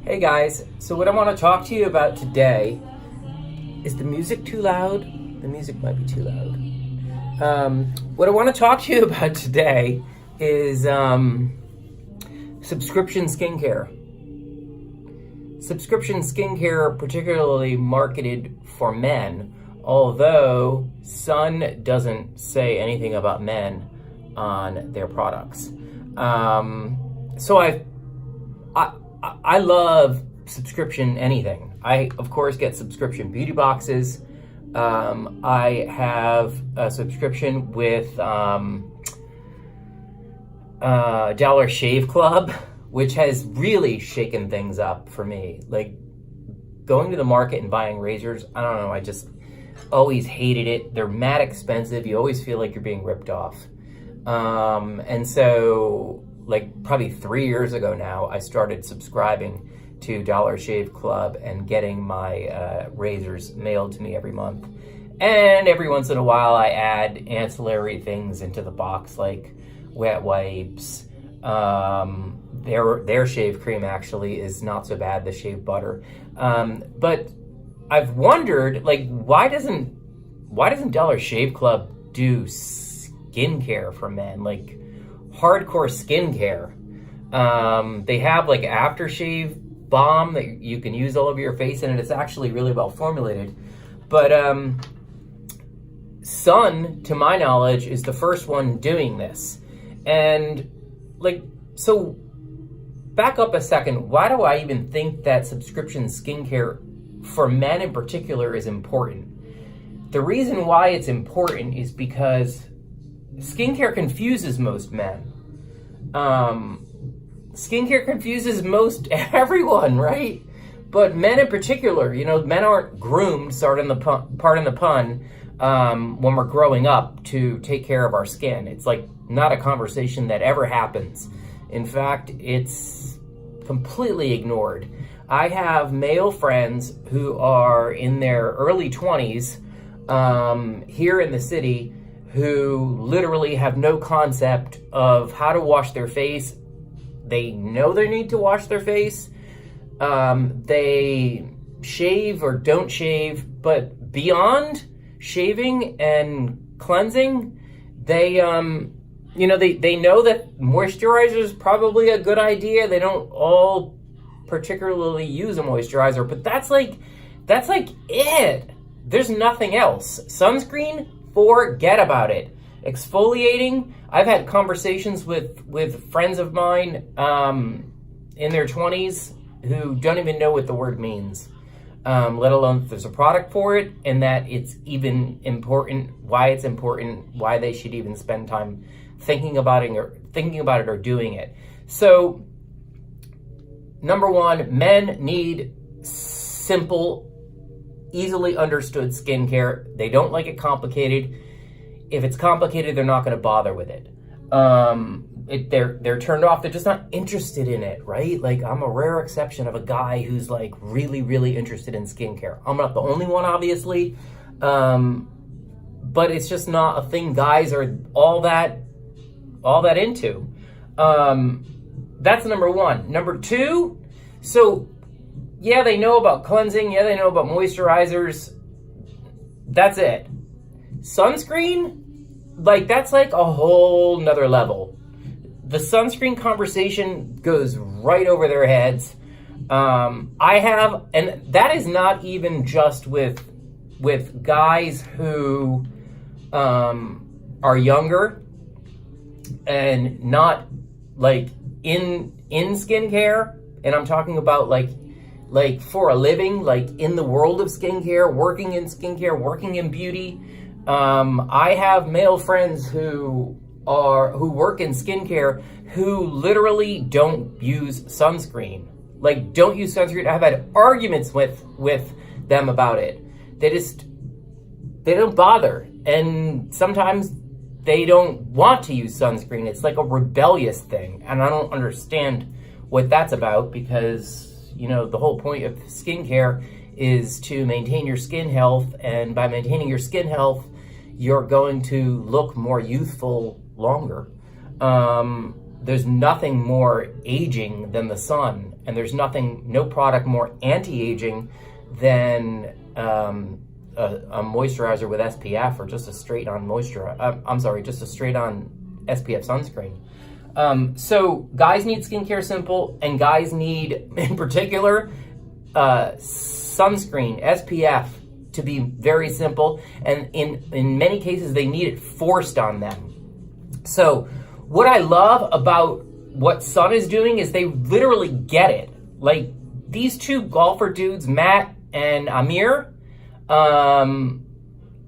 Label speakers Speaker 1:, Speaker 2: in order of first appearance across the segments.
Speaker 1: Hey guys, so what I want to talk to you about today is the music too loud? The music might be too loud. What I want to talk to you about today is subscription skincare. Subscription skincare, particularly marketed for men, although Sonne doesn't say anything about men on their products. So I love subscription anything. I, of course, get subscription beauty boxes. I have a subscription with Dollar Shave Club, which has really shaken things up for me. Like, going to the market and buying razors, I don't know, I just always hated it. They're mad expensive. You always feel like you're being ripped off. And so, like, probably 3 years ago now, I started subscribing to Dollar Shave Club and getting my razors mailed to me every month. And every once in a while, I add ancillary things into the box, like wet wipes. Their shave cream actually is not so bad, the shave butter. But I've wondered, like, why doesn't Dollar Shave Club do skincare for men, like hardcore skincare? They have like aftershave balm that you can use all over your face, and it's actually really well formulated. But Sonne, to my knowledge, is the first one doing this. And like, so back up a second. Why do I even think that subscription skincare for men in particular is important? The reason why it's important is because skincare confuses most men. Skincare confuses most everyone, right? But men in particular, you know, men aren't groomed, pardon the pun, when we're growing up to take care of our skin. It's like not a conversation that ever happens. In fact, it's completely ignored. I have male friends who are in their early 20s here in the city who literally have no concept of how to wash their face. They know they need to wash their face. They shave or don't shave, but beyond shaving and cleansing, they know that moisturizer is probably a good idea. They don't all particularly use a moisturizer, but that's like it. There's nothing else. Sunscreen, forget about it. Exfoliating, I've had conversations with friends of mine in their 20s who don't even know what the word means, let alone if there's a product for it, and that it's even important, why they should even spend time thinking about it or doing it. So, number one, men need simple, easily understood skincare. They don't like it complicated. If it's complicated, they're not going to bother with it. They're turned off. They're just not interested in it, right? Like, I'm a rare exception of a guy who's like really, really interested in skincare. I'm not the only one, obviously, but it's just not a thing guys are all that into. That's number one. Number two, so yeah, they know about cleansing. Yeah, they know about moisturizers. That's it. Sunscreen, like, that's like a whole nother level. The sunscreen conversation goes right over their heads. And that is not even just with guys who are younger and not like in skincare. And I'm talking about like for a living, like in the world of skincare, working in skincare, working in beauty. I have male friends who work in skincare who literally don't use sunscreen. Like, don't use sunscreen. I've had arguments with them about it. They don't bother. And sometimes they don't want to use sunscreen. It's like a rebellious thing. And I don't understand what that's about, because, you know, the whole point of skincare is to maintain your skin health. And by maintaining your skin health, you're going to look more youthful longer. there's nothing more aging than the sun, and there's no product more anti-aging than a moisturizer with SPF, or just a straight-on just a straight-on SPF sunscreen. So guys need skincare simple, and guys need, in particular, sunscreen, SPF, to be very simple. And in many cases, they need it forced on them. So what I love about what Sonne is doing is they literally get it. Like, these two golfer dudes, Matt and Amir,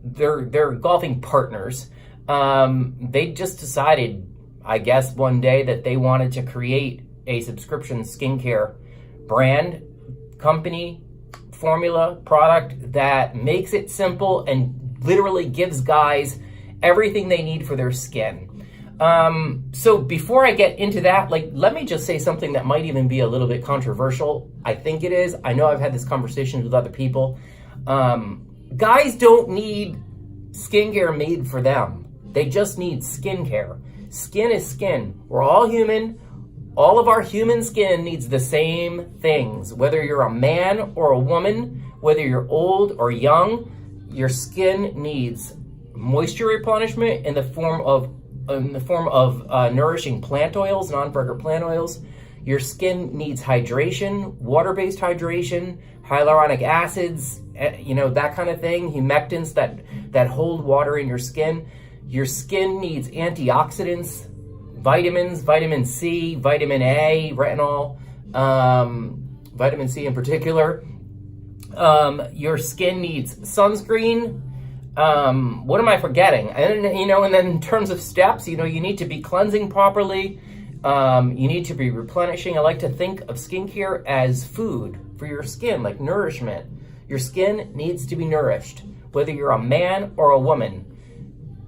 Speaker 1: they're golfing partners. They just decided, I guess, one day that they wanted to create a subscription skincare brand, company, formula, product that makes it simple and literally gives guys everything they need for their skin. So before I get into that, let me just say something that might even be a little bit controversial. I think it is. I know I've had this conversation with other people. Guys don't need skincare made for them. They just need skincare. Skin is skin. We're all human. All of our human skin needs the same things. Whether you're a man or a woman, whether you're old or young, your skin needs moisture replenishment in the form of nourishing plant oils, non-fragrant plant oils. Your skin needs hydration, water-based hydration, hyaluronic acids, that kind of thing, humectants that hold water in your skin. Your skin needs antioxidants, vitamins, vitamin C, vitamin A, retinol, vitamin C in particular. Your skin needs sunscreen. What am I forgetting? And then in terms of steps, you need to be cleansing properly. You need to be replenishing. I like to think of skincare as food for your skin, like nourishment. Your skin needs to be nourished, whether you're a man or a woman.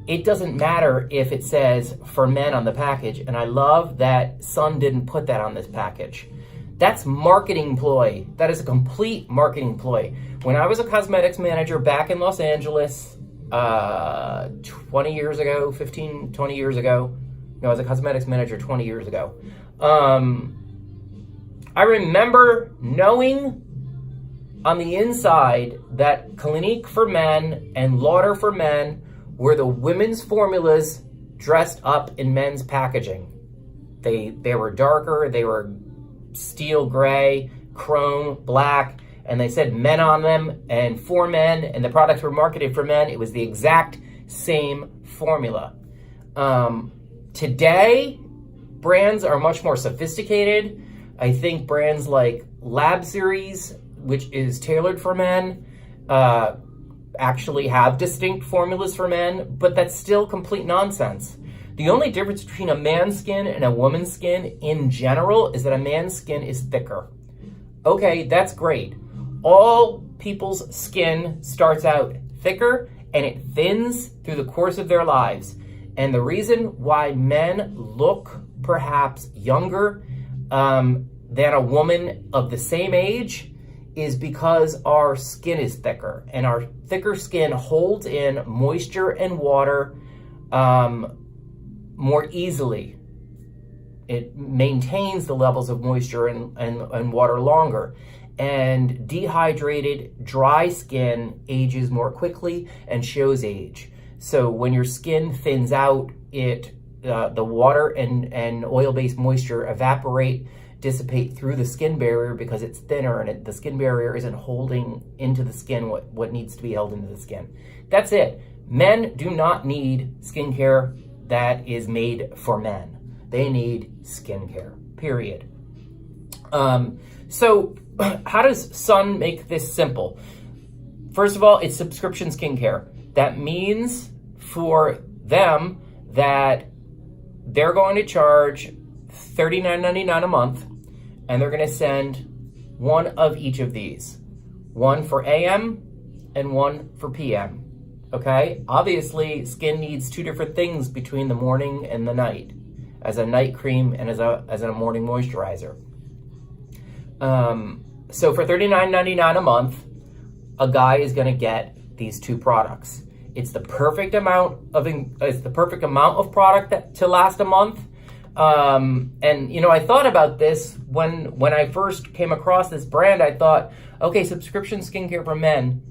Speaker 1: It doesn't matter if it says for men on the package, and I love that Sonne didn't put that on this package. That's marketing ploy. That is a complete marketing ploy. When I was a cosmetics manager back in Los Angeles 20 years ago, 15, 20 years ago, I was a cosmetics manager 20 years ago. I remember knowing on the inside that Clinique for men and Lauder for men were the women's formulas dressed up in men's packaging. They were darker, they were steel gray, chrome, black, and they said men on them and for men, and the products were marketed for men. It was the exact same formula. Today, brands are much more sophisticated. I think brands like Lab Series, which is tailored for men, actually have distinct formulas for men, but that's still complete nonsense. The only difference between a man's skin and a woman's skin in general is that a man's skin is thicker. Okay, that's great. All people's skin starts out thicker and it thins through the course of their lives. And the reason why men look perhaps younger than a woman of the same age is because our skin is thicker, and our thicker skin holds in moisture and water more easily. It maintains the levels of moisture and water longer. And dehydrated, dry skin ages more quickly and shows age. So when your skin thins out, the water and oil-based moisture dissipate through the skin barrier because it's thinner, and the skin barrier isn't holding into the skin what needs to be held into the skin. That's it. Men do not need skincare that is made for men. They need skincare, period. So how does Sonne make this simple? First of all, it's subscription skincare. That means for them that they're going to charge $39.99 a month, and they're going to send one of each of these. One for AM and one for PM. Okay? Obviously, skin needs two different things between the morning and the night, as a night cream and as a morning moisturizer. So for $39.99 a month, a guy is going to get these two products. It's the perfect amount of product to last a month. And you know, I thought about this when I first came across this brand. I thought, okay, subscription skincare for men,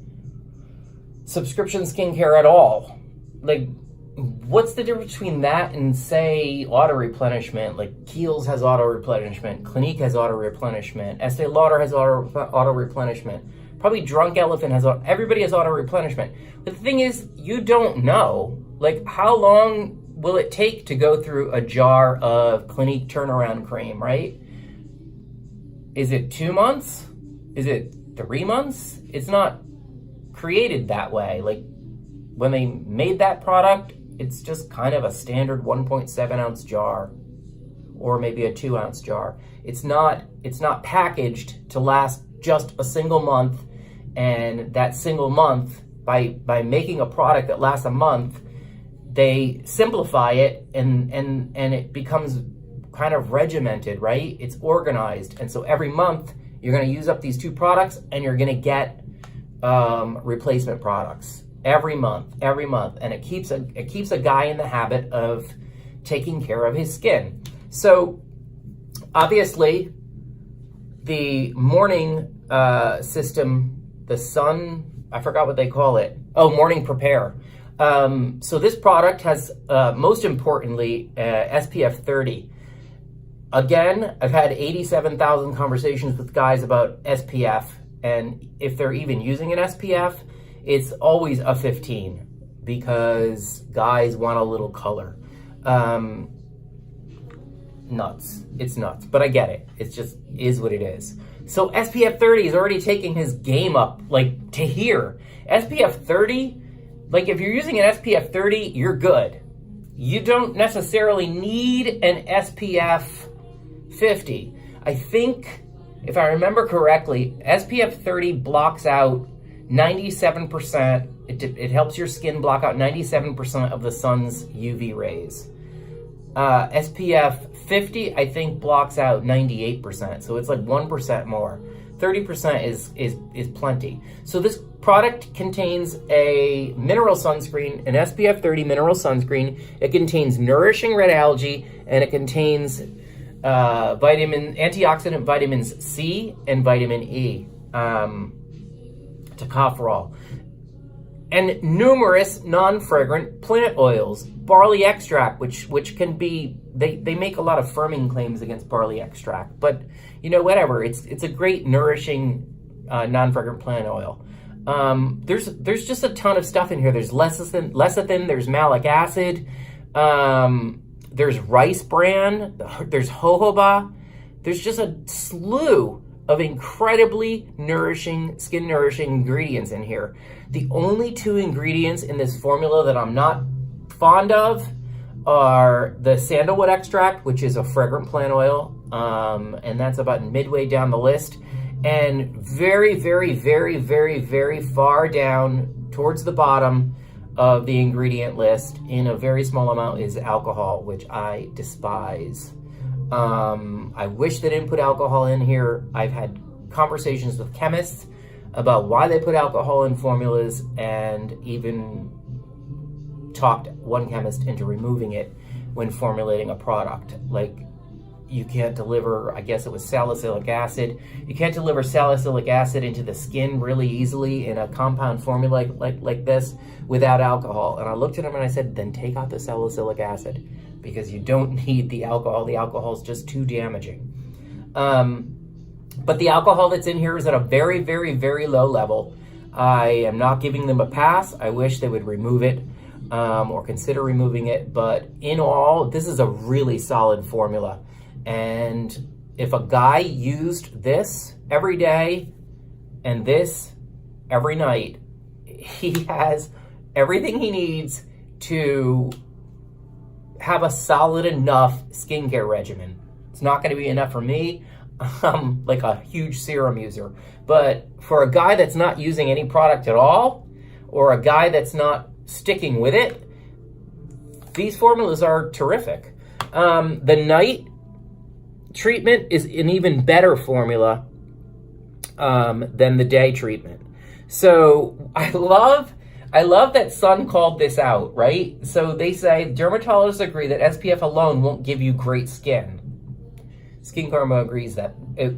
Speaker 1: subscription skincare at all. Like, what's the difference between that and, say, auto replenishment? Like Kiehl's has auto replenishment, Clinique has auto replenishment, Estee Lauder has auto replenishment. Probably Drunk Elephant has everybody has auto replenishment. But the thing is, you don't know, like, how long will it take to go through a jar of Clinique turnaround cream, right? Is it 2 months? Is it 3 months? It's not created that way. Like, when they made that product, it's just kind of a standard 1.7 ounce jar, or maybe a 2 ounce jar. It's not packaged to last just a single month, and that single month, by making a product that lasts a month, they simplify it and it becomes kind of regimented, right? It's organized. And so every month you're going to use up these 2 products, and you're going to get replacement products every month. And it keeps a guy in the habit of taking care of his skin. So obviously the morning system, the Sonne, I forgot what they call it. Oh, Morning Prepare. So this product has, most importantly, SPF 30. Again, I've had 87,000 conversations with guys about SPF, and if they're even using an SPF, it's always a 15 because guys want a little color. Nuts. It's nuts, but I get it. It just is what it is. So SPF 30 is already taking his game up, like, to here. SPF 30, like, if you're using an SPF 30, you're good. You don't necessarily need an SPF 50. I think, if I remember correctly, SPF 30 blocks out 97%. It helps your skin block out 97% of the sun's UV rays. SPF 50, I think, blocks out 98%. So it's like 1% more. 30% is plenty. So this product contains a mineral sunscreen, an SPF 30 mineral sunscreen. It contains nourishing red algae, and it contains antioxidant vitamins C and vitamin E, tocopherol, and numerous non-fragrant plant oils. Barley extract, which can be, they make a lot of firming claims against barley extract, but you know, whatever. It's a great nourishing non-fragrant plant oil. There's just a ton of stuff in here. There's lecithin, there's malic acid, there's rice bran, there's jojoba. There's just a slew of incredibly nourishing, skin nourishing ingredients in here. The only 2 ingredients in this formula that I'm not fond of are the sandalwood extract, which is a fragrant plant oil, and that's about midway down the list. And very, very, very, very, very far down towards the bottom of the ingredient list, in a very small amount, is alcohol, which I despise. I wish they didn't put alcohol in here. I've had conversations with chemists about why they put alcohol in formulas, and even talked one chemist into removing it when formulating a product. Like, you can't deliver, I guess it was salicylic acid. You can't deliver salicylic acid into the skin really easily in a compound formula like this without alcohol. And I looked at him and I said, then take out the salicylic acid, because you don't need the alcohol. The alcohol is just too damaging. But the alcohol that's in here is at a very, very, very low level. I am not giving them a pass. I wish they would remove it, or consider removing it. But in all, this is a really solid formula. And if a guy used this every day and this every night, he has everything he needs to have a solid enough skincare regimen. It's not going to be enough for me. I'm like a huge serum user. But for a guy that's not using any product at all, or a guy that's not sticking with it, these formulas are terrific. The night treatment is an even better formula than the day treatment. So I love I love that Sonne called this out, right? So they say, dermatologists agree that SPF alone won't give you great skin. SKINCARMA agrees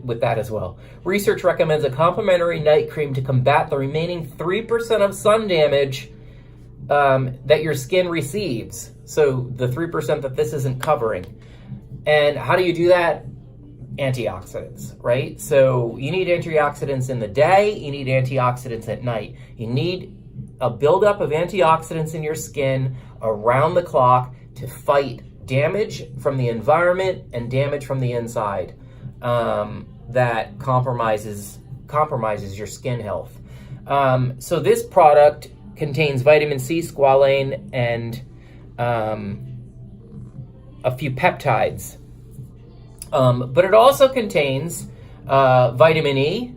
Speaker 1: with that as well. Research recommends a complementary night cream to combat the remaining 3% of sun damage that your skin receives. So the 3% that this isn't covering. And how do you do that? Antioxidants, right? So you need antioxidants in the day, you need antioxidants at night. You need a buildup of antioxidants in your skin around the clock to fight damage from the environment and damage from the inside that compromises your skin health. So this product contains vitamin C, squalane, and a few peptides. But it also contains vitamin E,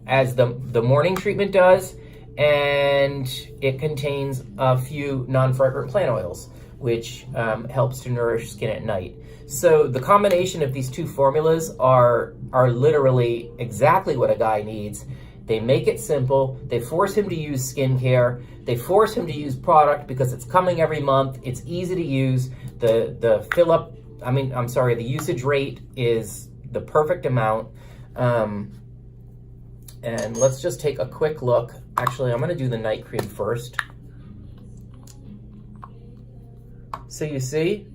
Speaker 1: as the morning treatment does, and it contains a few non-fragrant plant oils, which helps to nourish skin at night. So the combination of these two formulas are literally exactly what a guy needs. They make it simple. They force him to use skincare. They force him to use product because it's coming every month. It's easy to use. The usage rate is the perfect amount. And let's just take a quick look. Actually, I'm gonna do the night cream first. So you see,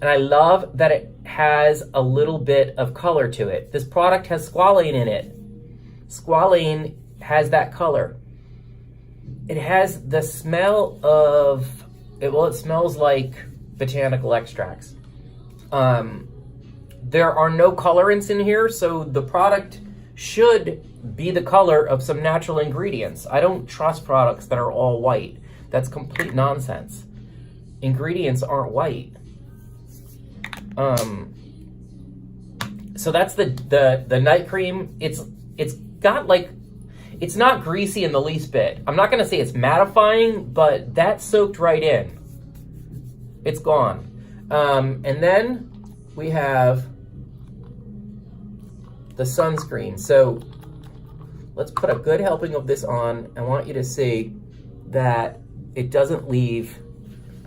Speaker 1: and I love that it has a little bit of color to it. This product has squalane in it. Squalane has that color. It has the smell of, it smells like botanical extracts. There are no colorants in here, so the product should be the color of some natural ingredients. I don't trust products that are all white. That's complete nonsense. Ingredients aren't white. So that's the night cream. It's got like, it's not greasy in the least bit. I'm not gonna say it's mattifying, but that soaked right in. It's gone. And then we have the sunscreen. So let's put a good helping of this on. I want you to see that it doesn't leave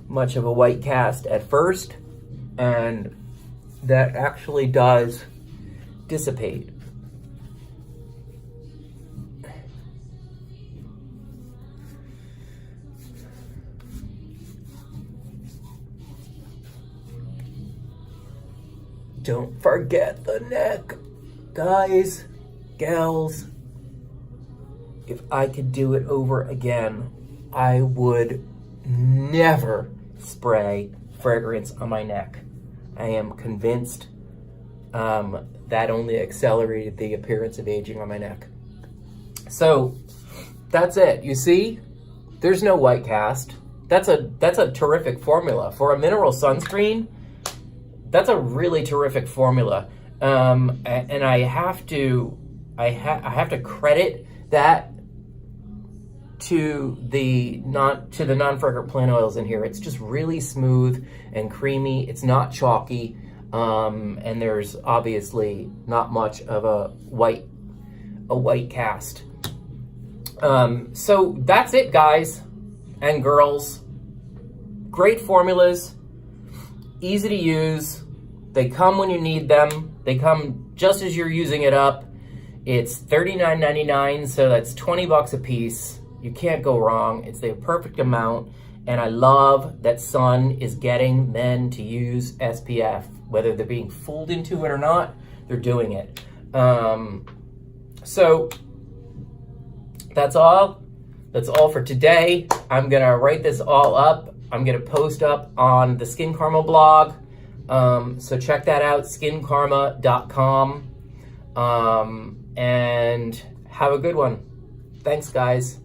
Speaker 1: much of a white cast at first, and that actually does dissipate. Don't forget the neck, guys, gals. If I could do it over again, I would never spray fragrance on my neck. I am convinced that only accelerated the appearance of aging on my neck. So that's it. You see, there's no white cast. That's a terrific formula for a mineral sunscreen. That's a really terrific formula, and I have to credit that to the non-fragrant plant oils in here. It's just really smooth and creamy. It's not chalky, and there's obviously not much of a white cast. So that's it, guys and girls. Great formulas, easy to use. They come when you need them. They come just as you're using it up. It's $39.99, so that's $20 a piece. You can't go wrong. It's the perfect amount. And I love that Sonne is getting men to use SPF. Whether they're being fooled into it or not, they're doing it. So that's all. That's all for today. I'm gonna write this all up. I'm gonna post up on the SKINCARMA blog. So check that out, skinkarma.com. And have a good one. Thanks, guys.